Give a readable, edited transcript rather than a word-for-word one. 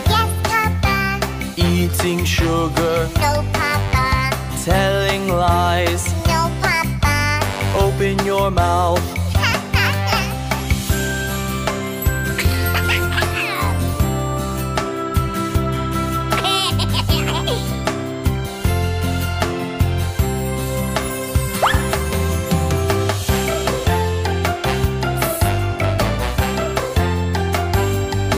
Yes, Papa. Eating sugar. No, Papa. Telling lies. No, Papa. Open your mouth.